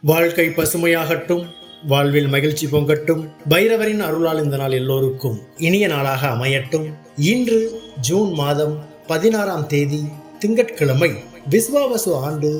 வாழ்க்கை பசுமையாகட்டும், வாழ்வில் மகிழ்ச்சி பொங்கட்டும். பைரவரின் அருளால் இந்த நாள் எல்லோருக்கும் இனிய நாளாக அமையட்டும். இன்று ஜூன் மாதம் 16ஆம் தேதி திங்கட்கிழமை, விஸ்வாவசு ஆண்டு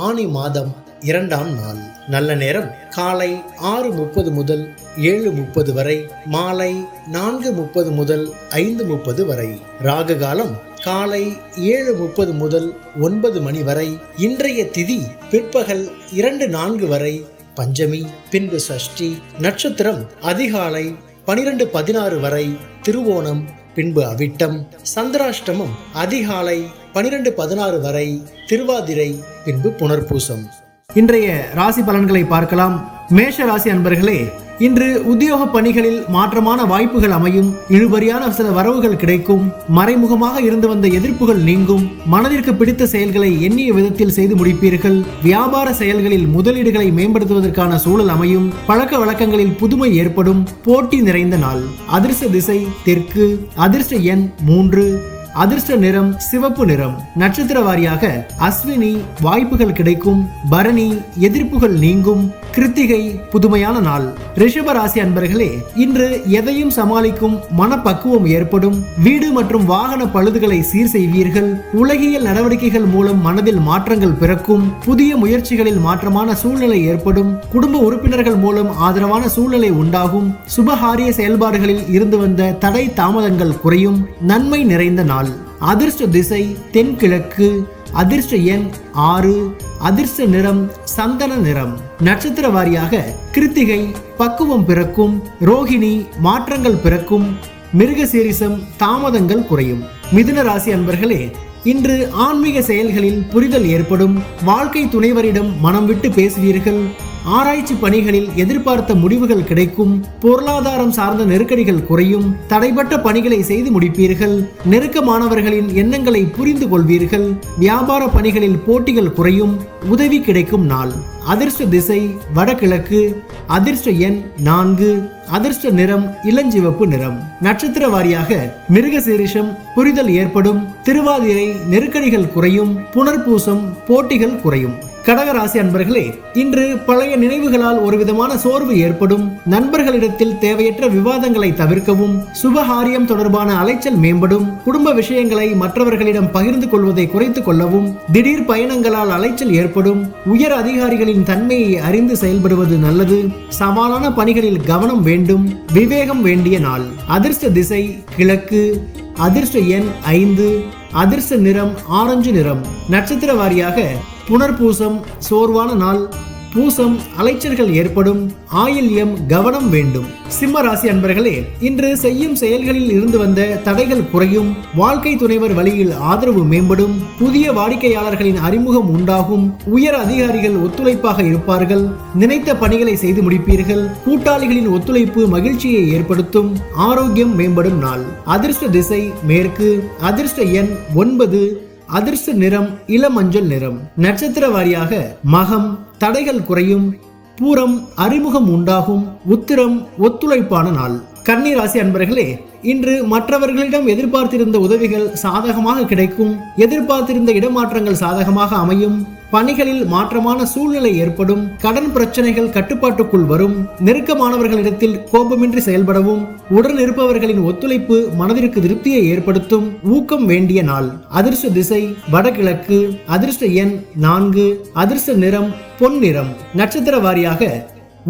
ஆனி மாதம் 2ஆம் நாள். நல்ல நேரம் காலை 6:30 முதல் 7:30 வரை, மாலை 4:30 முதல் 5:30 வரை. ராகு காலம் காலை 7:30 முதல் 9 மணி வரை. இன்றைய திதி பிற்பகல் 2:04 வரை பஞ்சமி, பின்பு சஷ்டி. நட்சத்திரம் அதிகாலை 12:16 வரை திருவோணம், பின்பு அவிட்டம். சந்திராஷ்டமம் அதிகாலை 12:16 வரை திருவாதிரை, பின்பு புனர்பூசம். இன்றைய ராசி பலன்களை பார்க்கலாம். மேஷ ராசி அன்பர்களே, இன்று உத்தியோக பணிகளில் மாற்றமான வாய்ப்புகள் அமையும். இழுபறியான சில வரவுகள் கிடைக்கும். மறைமுகமாக இருந்து வந்த எதிர்ப்புகள் நீங்கும். மனதிற்கு பிடித்த செயல்களை எண்ணிய விதத்தில் செய்து முடிப்பீர்கள். வியாபார செயல்களில் முதலீடுகளை மேம்படுத்துவதற்கான சூழல் அமையும். பழக்க வழக்கங்களில் புதுமை ஏற்படும். போட்டி நிறைந்த நாள். அதிர்ஷ்ட திசை தெற்கு. அதிர்ஷ்ட எண் 3. அதிர்ஷ்ட நிறம் சிவப்பு நிறம். நட்சத்திர வாரியாக அஸ்வினி வாய்ப்புகள் கிடைக்கும். பரணி எதிர்ப்புகள் நீங்கும். கிருத்திகை புதுமையான நாள். ரிஷப ராசி அன்பர்களே, இன்று எதையும் சமாளிக்கும் மனப்பக்குவம் ஏற்படும். வீடு மற்றும் வாகன பழுதுகளை சீர் செய்வீர்கள். உலகியல் நடவடிக்கைகள் மூலம் மனதில் மாற்றங்கள் பிறக்கும். புதிய முயற்சிகளில் மாற்றமான சூழ்நிலை ஏற்படும். குடும்ப உறுப்பினர்கள் மூலம் ஆதரவான சூழ்நிலை உண்டாகும். சுபகாரிய செயல்பாடுகளில் இருந்து வந்த தடை தாமதங்கள் குறையும். நன்மை நிறைந்த நாள். அதிர்ஷ்ட திசை தென்கிழக்கு. அதிர்ஷ்ட எண் 6. அதிர்ஷ்ட நிறம் சந்தன நிறம். நட்சத்திர வாரியாக கிருத்திகை பக்குவம் பிறக்கும். ரோகிணி மாற்றங்கள் பிறக்கும். மிருகசீரிசம் தாமதங்கள் குறையும். மிதுன ராசி அன்பர்களே, இன்று ஆன்மீக செயல்களில் புரிதல் ஏற்படும். வாழ்க்கை துணைவரிடம் மனம் விட்டு பேசுவீர்கள். ஆராய்ச்சி பணிகளில் எதிர்பார்த்த முடிவுகள் கிடைக்கும். பொருளாதாரம் சார்ந்த நெருக்கடிகள் குறையும். தடைப்பட்ட பணிகளை செய்து முடிப்பீர்கள். நெருக்கமானவர்களின் எண்ணங்களை புரிந்து கொள்வீர்கள். வியாபார பணிகளில் போட்டிகள் குறையும். உதவி கிடைக்கும் நாள். அதிர்ஷ்ட திசை வடகிழக்கு. அதிர்ஷ்ட எண் 4. அதிர்ஷ்ட நிறம் இளஞ்சிவப்பு நிறம். நட்சத்திர வாரியாக மிருகசீரிஷம் புரிதல் ஏற்படும். திருவாதிரை நெருக்கடிகள் குறையும். புனர்பூசம் போட்டிகள் குறையும். கடகராசி அன்பர்களே, இன்று பழைய நினைவுகளால் ஒரு விதமான சோர்வு ஏற்படும். நண்பர்களிடத்தில் தேவையற்ற விவாதங்களை தவிர்க்கவும். சுபகாரியம் தொடர்பான அலைச்சல் மேம்படும். குடும்ப விஷயங்களை மற்றவர்களிடம் பகிர்ந்து கொள்வதை குறைத்துக் கொள்ளவும். திடீர் பயணங்களால் அலைச்சல் ஏற்படும். உயர் அதிகாரிகளின் தன்மையை அறிந்து செயல்படுவது நல்லது. சவாலான பணிகளில் கவனம் வேண்டும். விவேகம் வேண்டிய நாள். அதிர்ஷ்ட திசை கிழக்கு. அதிர்ஷ்ட எண் 5. அதிர்ஷ்ட நிறம் ஆரஞ்சு நிறம். நட்சத்திர வாரியாக புனர்பூசம் சோர்வான நாள். பூசம் அலைச்சல்கள் ஏற்படும். ஆயில்யம் கவனம் வேண்டும். சிம்ம ராசி அன்பர்களே, இன்று செய்யும் செயல்களில் இருந்து வந்த தடைகள் குறையும். வாழ்க்கை துணைவர் வழியில் ஆதரவு மேம்படும். புதிய வாடிக்கையாளர்களின் அறிமுகம் உண்டாகும். உயர் அதிகாரிகள் ஒத்துழைப்பாக இருப்பார்கள். நினைத்த பணிகளை செய்து முடிப்பீர்கள். கூட்டாளிகளின் ஒத்துழைப்பு மகிழ்ச்சியை ஏற்படுத்தும். ஆரோக்கியம் மேம்படும் நாள். அதிர்ஷ்ட திசை மேற்கு. அதிர்ஷ்ட எண் 9. அதிர்ஷ்ட நிறம் இளமஞ்சள் நிறம். நட்சத்திர வாரியாக மகம் தடைகள் குறையும். பூரம் அறிமுகம் உண்டாகும். உத்திரம் ஒத்துழைப்பான நாள். கன்னி ராசி அன்பர்களே, இன்று மற்றவர்களிடம் எதிர்பார்த்திருந்த உதவிகள் சாதகமாக கிடைக்கும். எதிர்பார்த்திருந்த இடமாற்றங்கள் சாதகமாக அமையும். பணிகளில் மாற்றமான சூழ்நிலை ஏற்படும். கடன் பிரச்சனைகள் கட்டுப்பாட்டுக்குள் வரும். நெருக்கமானவர்களிடத்தில் கோபமின்றி செயல்படவும். உடன் இருப்பவர்களின் ஒத்துழைப்பு மனதிற்கு திருப்தியை ஏற்படுத்தும். ஊக்கம் வேண்டிய நாள். அதிர்ஷ்ட திசை வடகிழக்கு. அதிர்ஷ்ட எண் 4. அதிர்ஷ்ட நிறம் பொன் நிறம். நட்சத்திர வாரியாக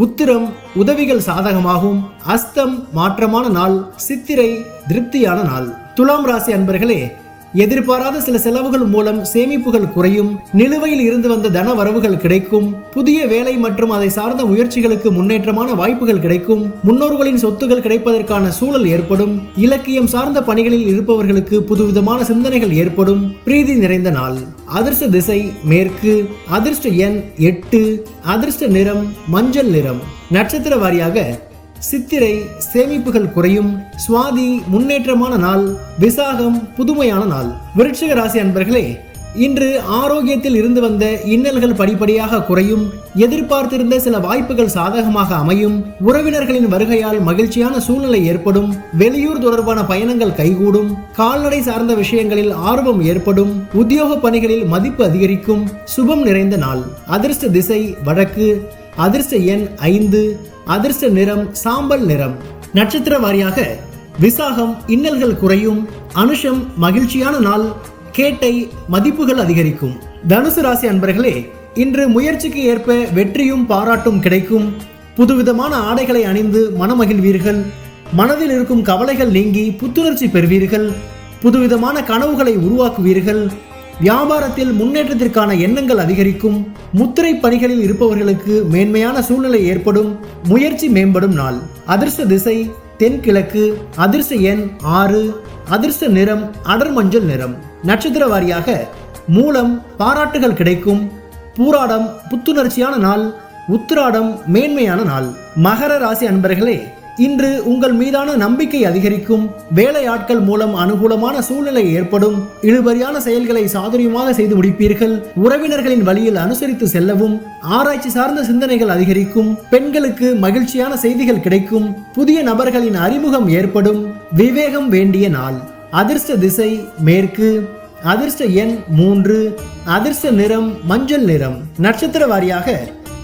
உத்திரம் உதவிகள் சாதகமாகும். அஸ்தம் மாற்றமான நாள். சித்திரை திருப்தியான நாள். துலாம் ராசி அன்பர்களே, எதிர்பாராத சில செலவுகள் மூலம் சேமிப்புகள் குறையும். நிலுவையில் இருந்து வந்த தன வரவுகள் கிடைக்கும். புதிய வேலை மற்றும் அதை சார்ந்த முயற்சிகளுக்கு முன்னேற்றமான வாய்ப்புகள் கிடைக்கும். முன்னோர்களின் சொத்துகள் கிடைப்பதற்கான சூழல் ஏற்படும். இலக்கியம் சார்ந்த பணிகளில் இருப்பவர்களுக்கு புதுவிதமான சிந்தனைகள் ஏற்படும். பிரீதி நிறைந்த நாள். அதிர்ஷ்ட திசை மேற்கு. அதிர்ஷ்ட எண் 8. அதிர்ஷ்ட நிறம் மஞ்சள் நிறம். நட்சத்திர வாரியாக சித்திரை சேமிப்புகள் குறையும். சுவாதி முன்னேற்றமான நாள். விசாகம் புதுமையான நாள். விருட்சிக ராசி அன்பர்களே, இன்று ஆரோக்கியத்தில் இருந்து வந்த இன்னல்கள் படிப்படியாக குறையும். எதிர்பார்த்திருந்த சில வாய்ப்புகள் சாதகமாக அமையும். உறவினர்களின் வருகையால் மகிழ்ச்சியான சூழ்நிலை ஏற்படும். வெளியூர் தொடர்பான பயணங்கள் கைகூடும். கால்நடை சார்ந்த விஷயங்களில் ஆர்வம் ஏற்படும். உத்தியோக பணிகளில் மதிப்பு அதிகரிக்கும். சுபம் நிறைந்த நாள். அதிர்ஷ்ட திசை வடக்கு. அதிர்ஷ்ட எண் 5, அதிர்ஷ்ட நிறம் சாம்பல் நிறம். நட்சத்திர வாரியாக விசாகம் இன்னல்கள் குறையும், அனுஷம் மகிழ்ச்சியான நாள், கேட்டை மதிப்புகள் அதிகரிக்கும். தனுசு ராசி அன்பர்களே, இன்று முயற்சிக்கு ஏற்ப வெற்றியும் பாராட்டும் கிடைக்கும். புதுவிதமான ஆடைகளை அணிந்து மனமகிழ்வீர்கள். மனதில் இருக்கும் கவலைகள் நீங்கி புத்துணர்ச்சி பெறுவீர்கள். புதுவிதமான கனவுகளை உருவாக்குவீர்கள். வியாபாரத்தில் முன்னேற்றத்திற்கான எண்ணங்கள் அதிகரிக்கும். முத்திரை பணிகளில் இருப்பவர்களுக்கு மேன்மையான சூழ்நிலை ஏற்படும். முயற்சி மேம்படும் நாள். அதிர்ஷ்ட திசை தென்கிழக்கு, அதிர்ஷ்ட எண் 6, அதிர்ஷ்ட நிறம் அடர் மஞ்சள் நிறம். நட்சத்திர வாரியாக மூலம் பாராட்டுகள் கிடைக்கும். பூராடம் புத்துணர்ச்சியான நாள், உத்திராடம் மேன்மையான நாள். மகர ராசி அன்பர்களே, இன்று உங்கள் மீதான நம்பிக்கை அதிகரிக்கும். வேலையாட்கள் மூலம் அனுகூலமான சூழ்நிலை ஏற்படும். இழுபறியான செயல்களை சாதுரியமாக செய்து முடிப்பீர்கள். உறவினர்களின் வழியில் அனுசரித்து செல்லவும். ஆராய்ச்சி சார்ந்த சிந்தனைகள் அதிகரிக்கும். பெண்களுக்கு மகிழ்ச்சியான செய்திகள் கிடைக்கும். புதிய நபர்களின் அறிமுகம் ஏற்படும். விவேகம் வேண்டிய நாள். அதிர்ஷ்ட திசை மேற்கு, அதிர்ஷ்ட எண் 3, அதிர்ஷ்ட நிறம் மஞ்சள் நிறம். நட்சத்திர வாரியாக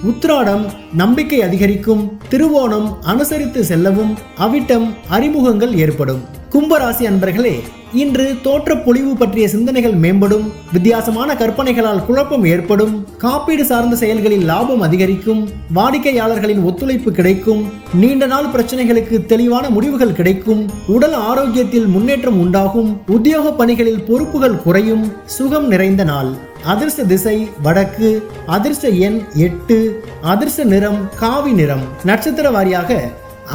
உத்திராடம் நம்பிக்கை அதிகரிக்கும். திருவோணம் அனுசரித்து செல்லவும். அவிட்டம் அறிமுகங்கள் ஏற்படும். கும்பராசி அன்பர்களே, இன்று தோற்ற பொலிவு பற்றிய சிந்தனைகள் மேம்படும். வித்தியாசமான கற்பனைகளால் குழப்பம் ஏற்படும். காப்பீடு சார்ந்த செயல்களில் லாபம் அதிகரிக்கும். வாடிக்கையாளர்களின் ஒத்துழைப்பு கிடைக்கும். நீண்ட நாள் பிரச்சனைகளுக்கு தெளிவான முடிவுகள் கிடைக்கும். உடல் ஆரோக்கியத்தில் முன்னேற்றம் உண்டாகும். உத்தியோக பணிகளில் பொறுப்புகள் குறையும். சுகம் நிறைந்த நாள். அதிர்ஷ்ட திசை வடக்கு, அதிர்ஷ்ட எண் 8, அதிர்ஷ்ட நிறம் காவி நிறம். நட்சத்திர வாரியாக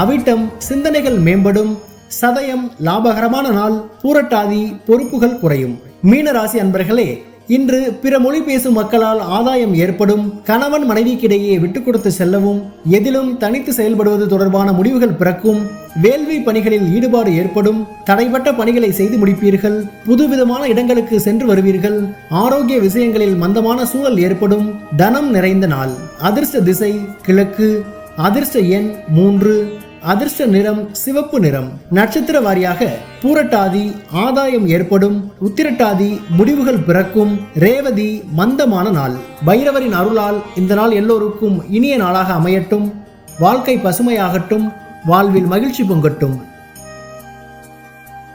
அவிட்டம் சிந்தனைகள் மேம்படும். சதயம் லாபகரமான நாள். பூரட்டாதி பொறுப்புகள் குறையும். மீன ராசி அன்பர்களே, இன்று பிற மொழி பேசும் மக்களால் ஆதாயம் ஏற்படும். கணவன் மனைவிக்கிடையே விட்டுக் கொடுத்து செல்லவும். எதிலும் தனித்து செயல்படுவது தொடர்பான முடிவுகள் பிறக்கும். வேள்வி பணிகளில் ஈடுபாடு ஏற்படும். தடைப்பட்ட பணிகளை செய்து முடிப்பீர்கள். புதுவிதமான இடங்களுக்கு சென்று வருவீர்கள். ஆரோக்கிய விஷயங்களில் மந்தமான சூழல் ஏற்படும். தனம் நிறைந்த நாள். அதிர்ஷ்ட திசை கிழக்கு, அதிர்ஷ்ட எண் 3, அதிர்ஷ்ட நிறம் சிவப்பு நிறம். நட்சத்திர வாரியாக பூரட்டாதி ஆதாயம் ஏற்படும். உத்திரட்டாதி முடிவுகள் பிறக்கும். ரேவதி மந்தமான நாள். பைரவரின் அருளால் இந்த நாள் எல்லோருக்கும் இனிய நாளாக அமையட்டும். வாழ்க்கை பசுமையாகட்டும். வாழ்வில் மகிழ்ச்சி பொங்கட்டும்.